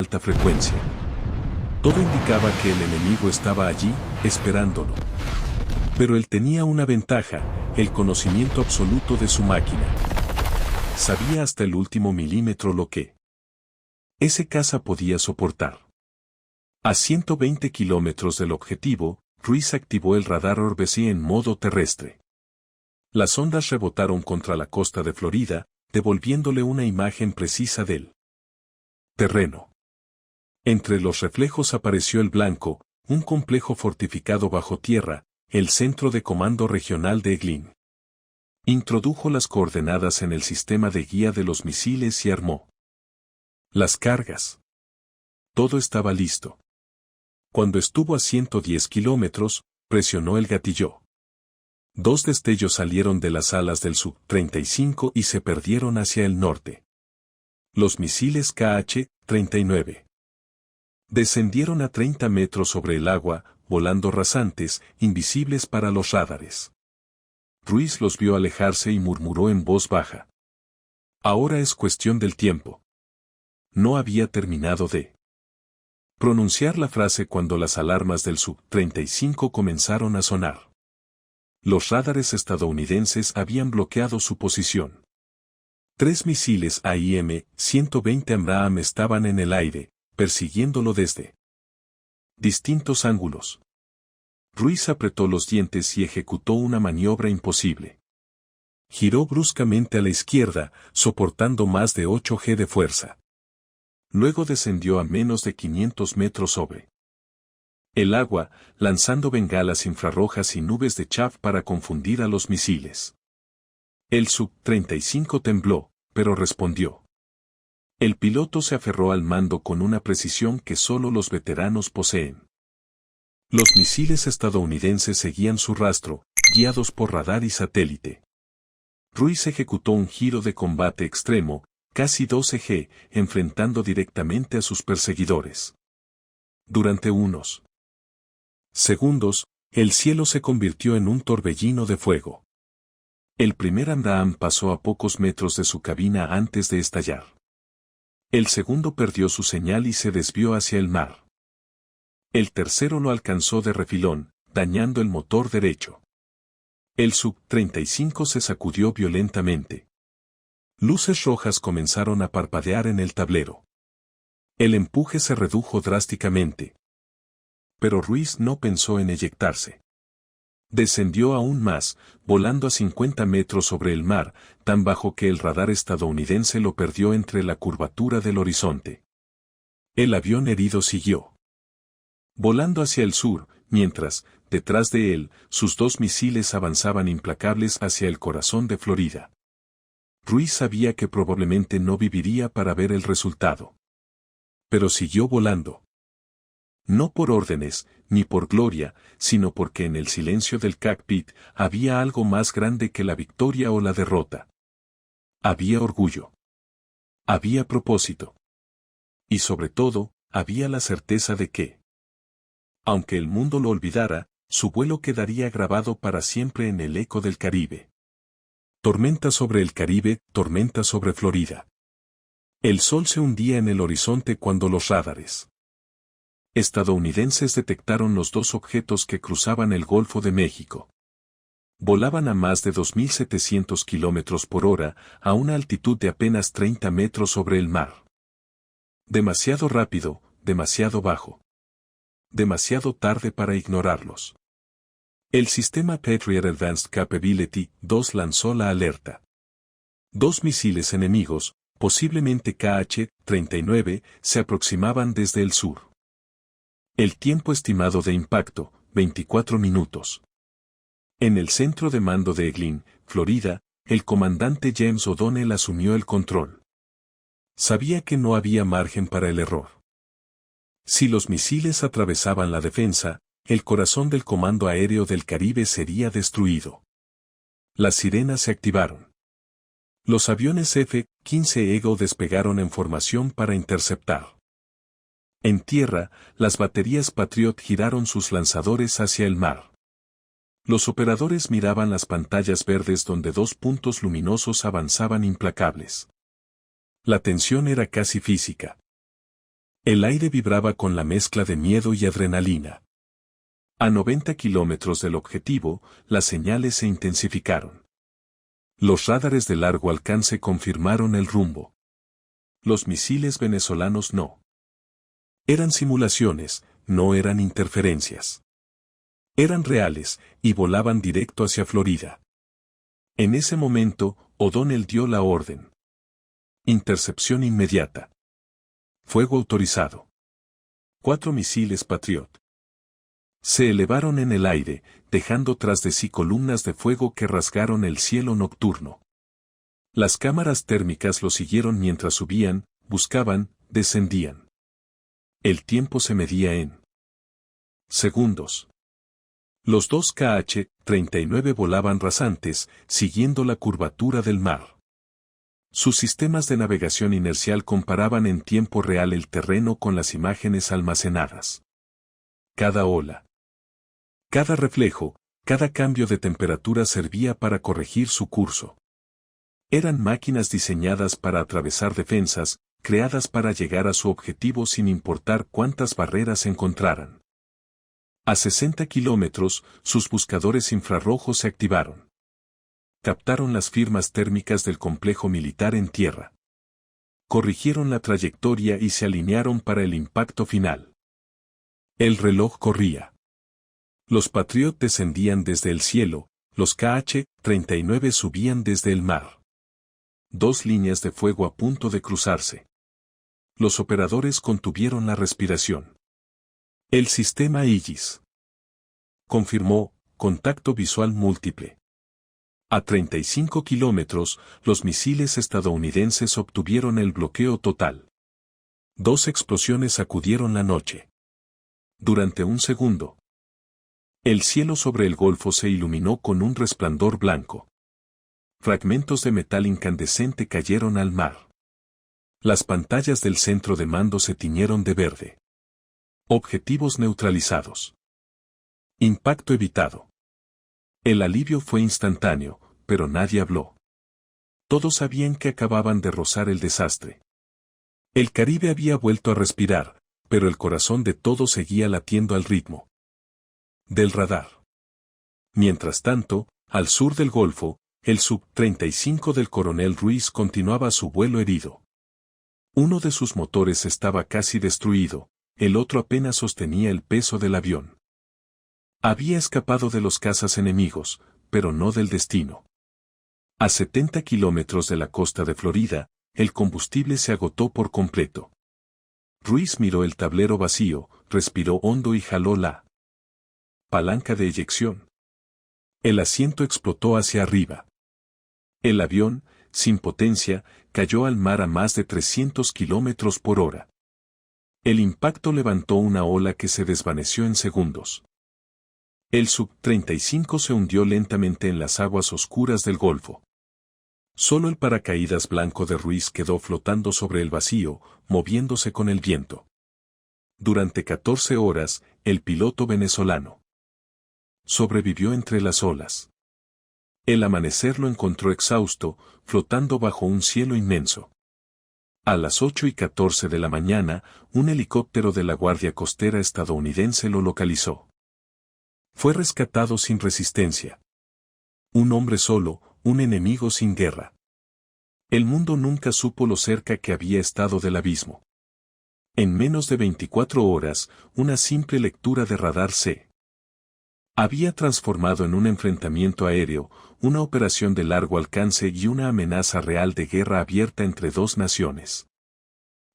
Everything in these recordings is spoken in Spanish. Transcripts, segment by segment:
alta frecuencia. Todo indicaba que el enemigo estaba allí, esperándolo. Pero él tenía una ventaja, el conocimiento absoluto de su máquina. Sabía hasta el último milímetro lo que ese caza podía soportar. A 120 kilómetros del objetivo, Ruiz activó el radar Orbecy en modo terrestre. Las ondas rebotaron contra la costa de Florida, devolviéndole una imagen precisa del terreno. Entre los reflejos apareció el blanco, un complejo fortificado bajo tierra, el centro de comando regional de Eglin. Introdujo las coordenadas en el sistema de guía de los misiles y armó las cargas. Todo estaba listo. Cuando estuvo a 110 kilómetros, presionó el gatillo. 2 destellos salieron de las alas del Sub-35 y se perdieron hacia el norte. Los misiles KH-39 descendieron a 30 metros sobre el agua, volando rasantes, invisibles para los radares. Ruiz los vio alejarse y murmuró en voz baja. Ahora es cuestión del tiempo. No había terminado de pronunciar la frase cuando las alarmas del Sub-35 comenzaron a sonar. Los radares estadounidenses habían bloqueado su posición. 3 misiles AIM-120 Abraham estaban en el aire, persiguiéndolo desde distintos ángulos. Ruiz apretó los dientes y ejecutó una maniobra imposible. Giró bruscamente a la izquierda, soportando más de 8 G de fuerza. Luego descendió a menos de 500 metros sobre el agua, lanzando bengalas infrarrojas y nubes de chaff para confundir a los misiles. El Sub-35 tembló, pero respondió. El piloto se aferró al mando con una precisión que solo los veteranos poseen. Los misiles estadounidenses seguían su rastro, guiados por radar y satélite. Ruiz ejecutó un giro de combate extremo, casi 12 G, enfrentando directamente a sus perseguidores. Durante unos segundos, el cielo se convirtió en un torbellino de fuego. El primer Abraham pasó a pocos metros de su cabina antes de estallar. El segundo perdió su señal y se desvió hacia el mar. El tercero lo alcanzó de refilón, dañando el motor derecho. El Sub-35 se sacudió violentamente. Luces rojas comenzaron a parpadear en el tablero. El empuje se redujo drásticamente. Pero Ruiz no pensó en eyectarse. Descendió aún más, volando a 50 metros sobre el mar, tan bajo que el radar estadounidense lo perdió entre la curvatura del horizonte. El avión herido siguió volando hacia el sur, mientras, detrás de él, sus 2 misiles avanzaban implacables hacia el corazón de Florida. Ruiz sabía que probablemente no viviría para ver el resultado. Pero siguió volando. No por órdenes, ni por gloria, sino porque en el silencio del cockpit había algo más grande que la victoria o la derrota. Había orgullo. Había propósito. Y sobre todo, había la certeza de que, aunque el mundo lo olvidara, su vuelo quedaría grabado para siempre en el eco del Caribe. Tormenta sobre el Caribe, tormenta sobre Florida. El sol se hundía en el horizonte cuando los radares estadounidenses detectaron los 2 objetos que cruzaban el Golfo de México. Volaban a más de 2.700 kilómetros por hora, a una altitud de apenas 30 metros sobre el mar. Demasiado rápido, demasiado bajo. Demasiado tarde para ignorarlos. El sistema Patriot Advanced Capability 2 lanzó la alerta. 2 misiles enemigos, posiblemente KH-39, se aproximaban desde el sur. El tiempo estimado de impacto, 24 minutos. En el centro de mando de Eglin, Florida, el comandante James O'Donnell asumió el control. Sabía que no había margen para el error. Si los misiles atravesaban la defensa, el corazón del Comando Aéreo del Caribe sería destruido. Las sirenas se activaron. Los aviones F-15 Eagle despegaron en formación para interceptar. En tierra, las baterías Patriot giraron sus lanzadores hacia el mar. Los operadores miraban las pantallas verdes donde 2 puntos luminosos avanzaban implacables. La tensión era casi física. El aire vibraba con la mezcla de miedo y adrenalina. A 90 kilómetros del objetivo, las señales se intensificaron. Los rádares de largo alcance confirmaron el rumbo. Los misiles venezolanos no. Eran simulaciones, no eran interferencias. Eran reales, y volaban directo hacia Florida. En ese momento, O'Donnell dio la orden. Intercepción inmediata. Fuego autorizado. 4 misiles Patriot. Se elevaron en el aire, dejando tras de sí columnas de fuego que rasgaron el cielo nocturno. Las cámaras térmicas lo siguieron mientras subían, buscaban, descendían. El tiempo se medía en segundos. Los dos KH-39 volaban rasantes, siguiendo la curvatura del mar. Sus sistemas de navegación inercial comparaban en tiempo real el terreno con las imágenes almacenadas. Cada ola, cada reflejo, cada cambio de temperatura servía para corregir su curso. Eran máquinas diseñadas para atravesar defensas, creadas para llegar a su objetivo sin importar cuántas barreras encontraran. A 60 kilómetros, sus buscadores infrarrojos se activaron. Captaron las firmas térmicas del complejo militar en tierra. Corrigieron la trayectoria y se alinearon para el impacto final. El reloj corría. Los Patriot descendían desde el cielo, los KH-39 subían desde el mar. 2 líneas de fuego a punto de cruzarse. Los operadores contuvieron la respiración. El sistema Aegis confirmó, contacto visual múltiple. A 35 kilómetros, los misiles estadounidenses obtuvieron el bloqueo total. 2 explosiones sacudieron la noche. Durante un segundo, el cielo sobre el Golfo se iluminó con un resplandor blanco. Fragmentos de metal incandescente cayeron al mar. Las pantallas del centro de mando se tiñeron de verde. Objetivos neutralizados. Impacto evitado. El alivio fue instantáneo, pero nadie habló. Todos sabían que acababan de rozar el desastre. El Caribe había vuelto a respirar, pero el corazón de todos seguía latiendo al ritmo del radar. Mientras tanto, al sur del Golfo, el Sub-35 del coronel Ruiz continuaba su vuelo herido. Uno de sus motores estaba casi destruido, el otro apenas sostenía el peso del avión. Había escapado de los cazas enemigos, pero no del destino. A 70 kilómetros de la costa de Florida, el combustible se agotó por completo. Ruiz miró el tablero vacío, respiró hondo y jaló la palanca de eyección. El asiento explotó hacia arriba. El avión, sin potencia, cayó al mar a más de 300 kilómetros por hora. El impacto levantó una ola que se desvaneció en segundos. El Sub-35 se hundió lentamente en las aguas oscuras del Golfo. Solo el paracaídas blanco de Ruiz quedó flotando sobre el vacío, moviéndose con el viento. Durante 14 horas, el piloto venezolano sobrevivió entre las olas. El amanecer lo encontró exhausto, flotando bajo un cielo inmenso. A las 8:14 de la mañana, un helicóptero de la Guardia Costera estadounidense lo localizó. Fue rescatado sin resistencia. Un hombre solo, un enemigo sin guerra. El mundo nunca supo lo cerca que había estado del abismo. En menos de 24 horas, una simple lectura de radar se había transformado en un enfrentamiento aéreo, una operación de largo alcance y una amenaza real de guerra abierta entre dos naciones.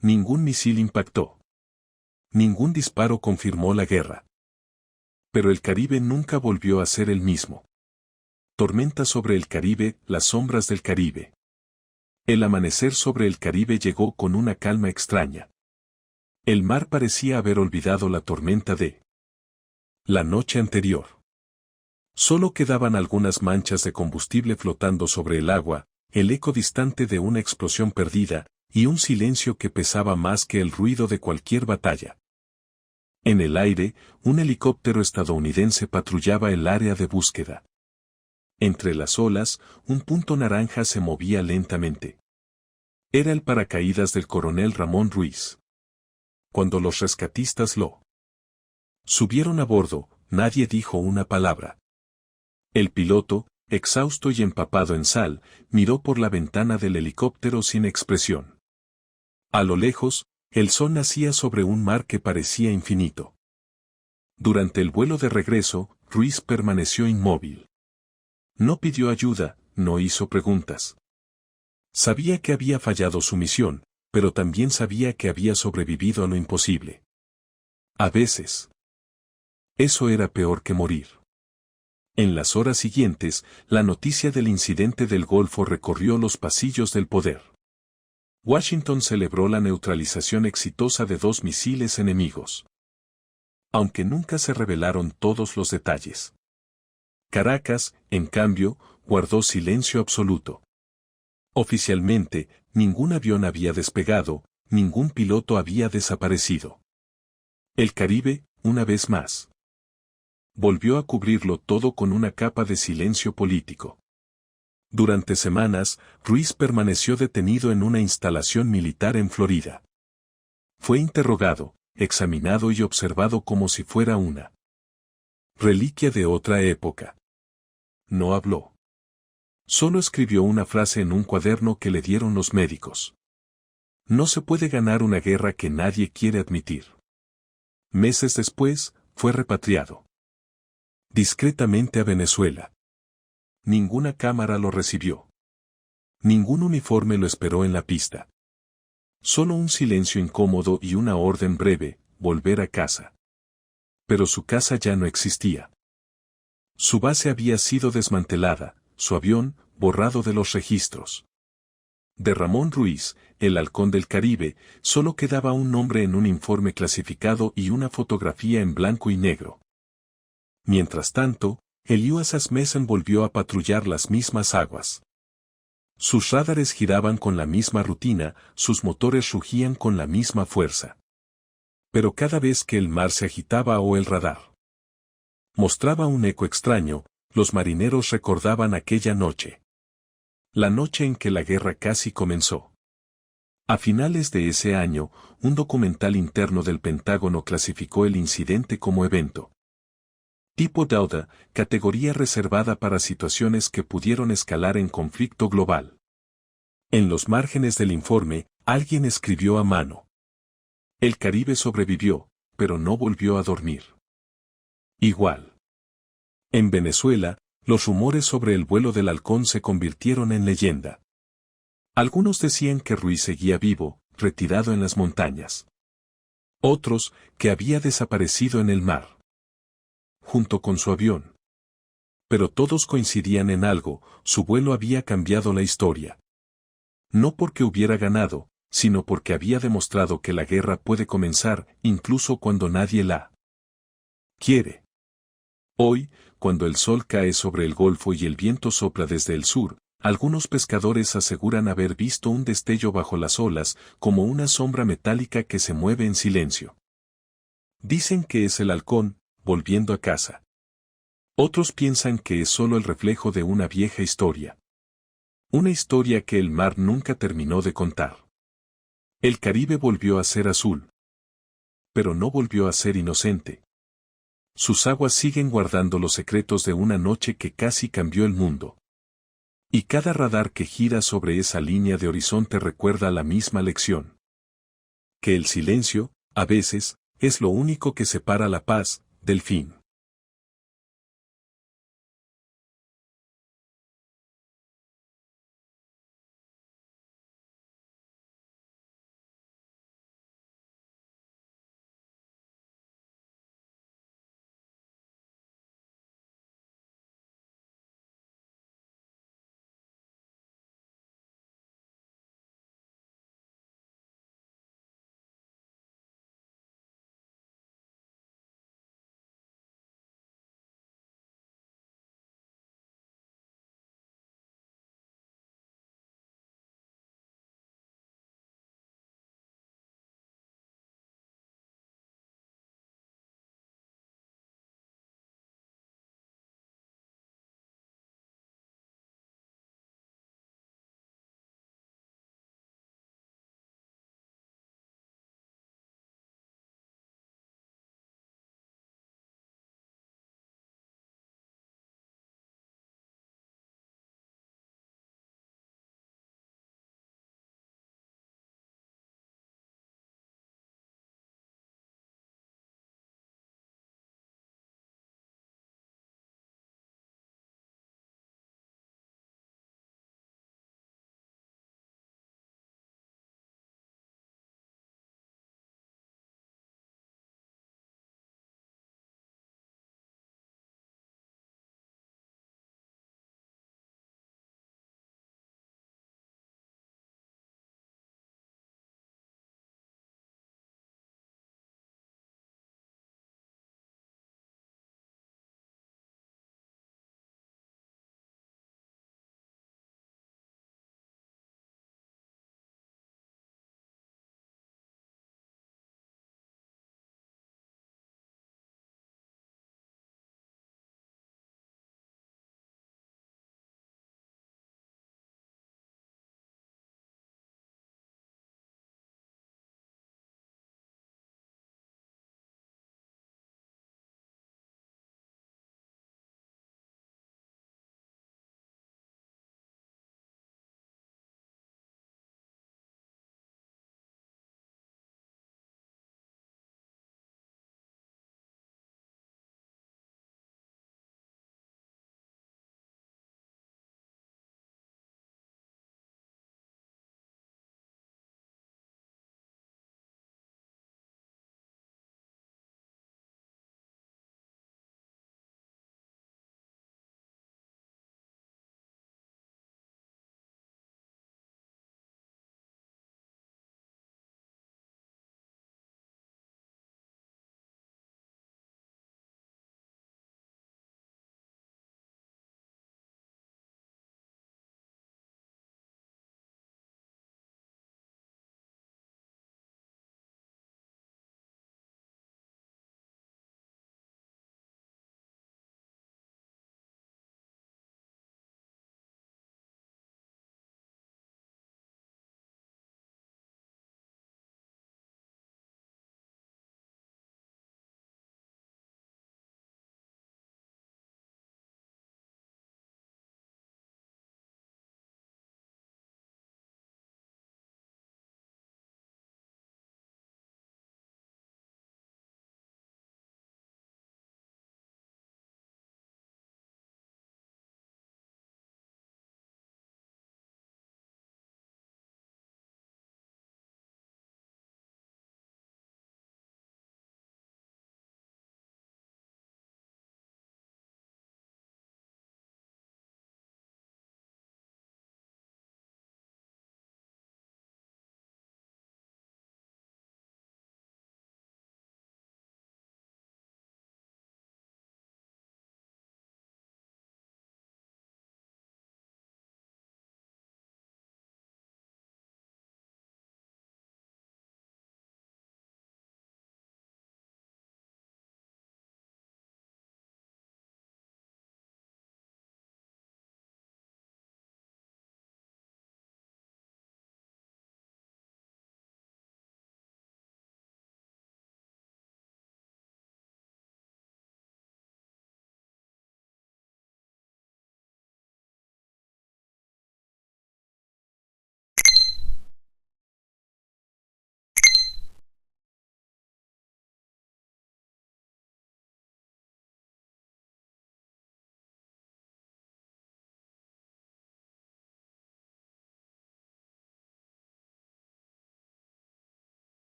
Ningún misil impactó. Ningún disparo confirmó la guerra. Pero el Caribe nunca volvió a ser el mismo. Tormenta sobre el Caribe, las sombras del Caribe. El amanecer sobre el Caribe llegó con una calma extraña. El mar parecía haber olvidado la tormenta de la noche anterior. Solo quedaban algunas manchas de combustible flotando sobre el agua, el eco distante de una explosión perdida, y un silencio que pesaba más que el ruido de cualquier batalla. En el aire, un helicóptero estadounidense patrullaba el área de búsqueda. Entre las olas, un punto naranja se movía lentamente. Era el paracaídas del coronel Ramón Ruiz. Cuando los rescatistas lo subieron a bordo, nadie dijo una palabra. El piloto, exhausto y empapado en sal, miró por la ventana del helicóptero sin expresión. A lo lejos, el sol nacía sobre un mar que parecía infinito. Durante el vuelo de regreso, Ruiz permaneció inmóvil. No pidió ayuda, no hizo preguntas. Sabía que había fallado su misión, pero también sabía que había sobrevivido a lo imposible. A veces, eso era peor que morir. En las horas siguientes, la noticia del incidente del Golfo recorrió los pasillos del poder. Washington celebró la neutralización exitosa de 2 misiles enemigos. Aunque nunca se revelaron todos los detalles. Caracas, en cambio, guardó silencio absoluto. Oficialmente, ningún avión había despegado, ningún piloto había desaparecido. El Caribe, una vez más, volvió a cubrirlo todo con una capa de silencio político. Durante semanas, Ruiz permaneció detenido en una instalación militar en Florida. Fue interrogado, examinado y observado como si fuera una reliquia de otra época. No habló. Solo escribió una frase en un cuaderno que le dieron los médicos. No se puede ganar una guerra que nadie quiere admitir. Meses después, fue repatriado discretamente a Venezuela. Ninguna cámara lo recibió. Ningún uniforme lo esperó en la pista. Solo un silencio incómodo y una orden breve, volver a casa. Pero su casa ya no existía. Su base había sido desmantelada, su avión, borrado de los registros. De Ramón Ruiz, el halcón del Caribe, solo quedaba un nombre en un informe clasificado y una fotografía en blanco y negro. Mientras tanto, el USS Mason volvió a patrullar las mismas aguas. Sus radares giraban con la misma rutina, sus motores rugían con la misma fuerza. Pero cada vez que el mar se agitaba o el radar mostraba un eco extraño, los marineros recordaban aquella noche. La noche en que la guerra casi comenzó. A finales de ese año, un documental interno del Pentágono clasificó el incidente como evento tipo Delta, categoría reservada para situaciones que pudieron escalar en conflicto global. En los márgenes del informe, alguien escribió a mano. El Caribe sobrevivió, pero no volvió a dormir. Igual. En Venezuela, los rumores sobre el vuelo del halcón se convirtieron en leyenda. Algunos decían que Ruiz seguía vivo, retirado en las montañas. Otros, que había desaparecido en el mar, junto con su avión. Pero todos coincidían en algo, su vuelo había cambiado la historia. No porque hubiera ganado, sino porque había demostrado que la guerra puede comenzar, incluso cuando nadie la quiere. Hoy, cuando el sol cae sobre el Golfo y el viento sopla desde el sur, algunos pescadores aseguran haber visto un destello bajo las olas, como una sombra metálica que se mueve en silencio. Dicen que es el halcón, volviendo a casa. Otros piensan que es solo el reflejo de una vieja historia. Una historia que el mar nunca terminó de contar. El Caribe volvió a ser azul. Pero no volvió a ser inocente. Sus aguas siguen guardando los secretos de una noche que casi cambió el mundo. Y cada radar que gira sobre esa línea de horizonte recuerda la misma lección. Que el silencio, a veces, es lo único que separa la paz del fin.